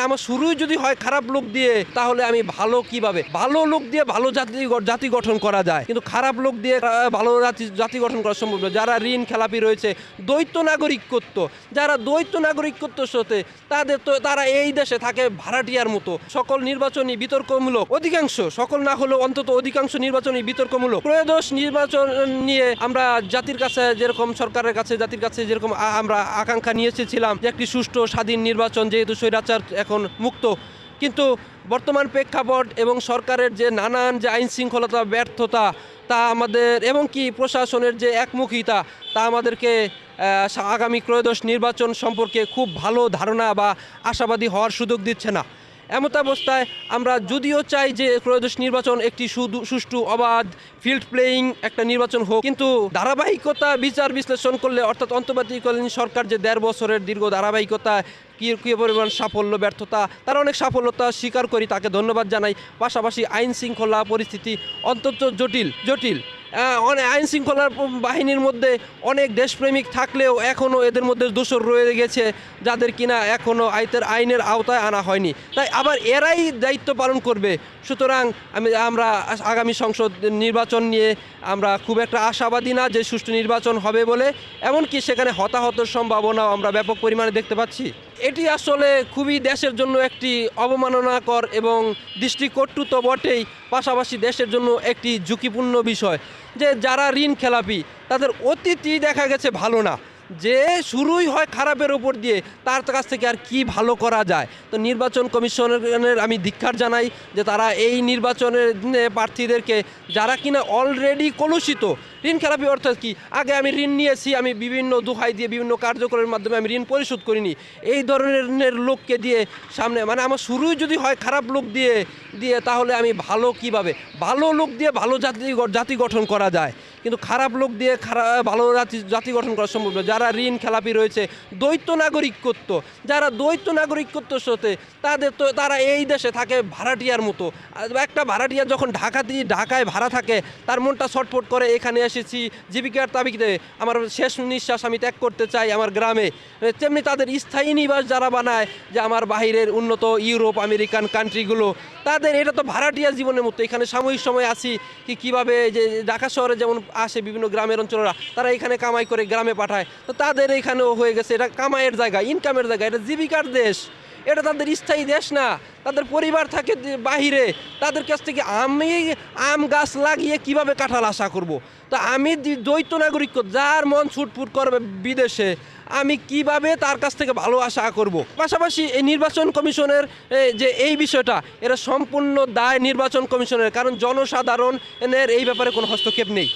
মানে আমার শুরুই যদি হয় খারাপ লোক দিয়ে, তাহলে আমি ভালো কিভাবে, ভালো লোক দিয়ে ভালো জাতি গঠন করা যায়, কিন্তু খারাপ লোক দিয়ে ভালো জাতি গঠন করা সম্ভব নয়। যারা ঋণ খেলাপি রয়েছে, দ্বৈত নাগরিকত্ব, যারা দ্বৈত নাগরিকত্বের সাথে তারা এই দেশে থাকে ভাড়াটিয়ার মতো। সকল নির্বাচনী বিতর্কমূলক, অধিকাংশ, সকল না হলেও অন্তত অধিকাংশ নির্বাচনী বিতর্কমূলক। ত্রয়োদশ নির্বাচন নিয়ে আমরা জাতির কাছে যেরকম, সরকারের কাছে, জাতির কাছে যেরকম আমরা আকাঙ্ক্ষা নিয়ে এসেছিলাম যে একটি সুষ্ঠু স্বাধীন নির্বাচন, যেহেতু স্বৈরাচার এখন মুক্ত, কিন্তু বর্তমান প্রেক্ষাপট এবং সরকারের যে নানান যে আইন শৃঙ্খলতা ব্যর্থতা, তা আমাদের এবং কি প্রশাসনের যে একমুখিতা, তা আমাদেরকে আগামী ত্রয়োদশ নির্বাচন সম্পর্কে খুব ভালো ধারণা বা আশাবাদী হওয়ার সুযোগ দিচ্ছে না। এমতাবস্থায় আমরা যদিও চাই যে ত্রয়োদশ নির্বাচন একটি সুষ্ঠু, অবাধ, ফিল্ড প্লেয়িং একটা নির্বাচন হোক, কিন্তু ধারাবাহিকতা বিচার বিশ্লেষণ করলে, অর্থাৎ অন্তর্বর্তীকালীন সরকার যে ১.৫ বছরের দীর্ঘ ধারাবাহিকতা, কী পরিমাণ সাফল্য ব্যর্থতা, তার অনেক সাফল্যতা স্বীকার করি, তাকে ধন্যবাদ জানাই। পাশাপাশি আইন শৃঙ্খলা পরিস্থিতি অত্যন্ত জটিল। আইন শৃঙ্খলা বাহিনীর মধ্যে অনেক দেশপ্রেমিক থাকলেও এখনও এদের মধ্যে দোষর রয়ে গেছে, যাদের কিনা এখনও আইনের আওতায় আনা হয়নি, তাই আবার এরাই দায়িত্ব পালন করবে। সুতরাং আমরা আগামী সংসদ নির্বাচন নিয়ে আমরা খুব একটা আশাবাদী না যে সুষ্ঠু নির্বাচন হবে বলে, এমনকি সেখানে হতাহতের সম্ভাবনাও আমরা ব্যাপক পরিমাণে দেখতে পাচ্ছি। এটি আসলে খুবই দেশের জন্য একটি অবমাননাকর এবং দৃষ্টিকটু তো বটেই, পাশাপাশি দেশের জন্য একটি ঝুঁকিপূর্ণ বিষয় যে যারা ঋণ খেলাপি, তাদের অতীতই দেখা গেছে ভালো না, যে শুরুই হয় খারাপের ওপর দিয়ে, তার কাছ থেকে আর কি ভালো করা যায়। তো নির্বাচন কমিশনের আমি ধিক্কার জানাই যে তারা এই নির্বাচনের প্রার্থীদেরকে, যারা কিনা অলরেডি কলুষিত, ঋণ খেলাপি অর্থাৎ কি, আগে আমি ঋণ নিয়েছি, আমি বিভিন্ন দোহাই দিয়ে বিভিন্ন কার্যক্রমের মাধ্যমে আমি ঋণ পরিশোধ করিনি, এই ধরনের লোককে দিয়ে সামনে, মানে আমার শুরুই যদি হয় খারাপ লোক দিয়ে, তাহলে আমি ভালো কিভাবে, ভালো লোক দিয়ে ভালো জাতি গঠন করা যায়, কিন্তু খারাপ লোক দিয়ে ভালো জাতি গঠন করা সম্ভব নয়। যারা ঋণ খেলাপি রয়েছে, দ্বৈত নাগরিকত্ব, যারা দ্বৈত নাগরিকত্বের সাথে তারা এই দেশে থাকে ভাড়াটিয়ার মতো। একটা ভাড়াটিয়া যখন ঢাকায় ভাড়া থাকে, তার মনটা ছটফট করে, এখানে এসেছি জীবিকার তাগিদে, আমার শেষ নিঃশ্বাস আমি ত্যাগ করতে চাই আমার গ্রামে। তেমনি তাদের স্থায়ী নিবাস যারা বানায়, যে আমার বাহিরের উন্নত ইউরোপ আমেরিকান কান্ট্রিগুলো, তাদের এটা তো ভাড়াটিয়া জীবনের মতো। এখানে সাময়িক সময় আসি, কীভাবে যে ঢাকা শহরে যেমন আসে বিভিন্ন গ্রামের অঞ্চলরা, তারা এখানে কামাই করে গ্রামে পাঠায়, তো তাদের এখানেও হয়ে গেছে এটা কামাইয়ের জায়গা, ইনকামের জায়গা, এটা জীবিকার দেশ, এটা তাদের স্থায়ী দেশ না। তাদের পরিবার থাকে বাহিরে, তাদের কাছ থেকে আমি আম গাছ লাগিয়ে কিভাবে কাঁঠাল আশা করব। তো আমি দ্বৈত নাগরিক, যার মন ছুটফুট করবে বিদেশে, আমি কিভাবে তার কাছ থেকে ভালো আশা করব। পাশাপাশি এই নির্বাচন কমিশনের যে এই বিষয়টা, এরা সম্পূর্ণ দায় নির্বাচন কমিশনের, কারণ জনসাধারণের এই ব্যাপারে কোনো হস্তক্ষেপ নেই।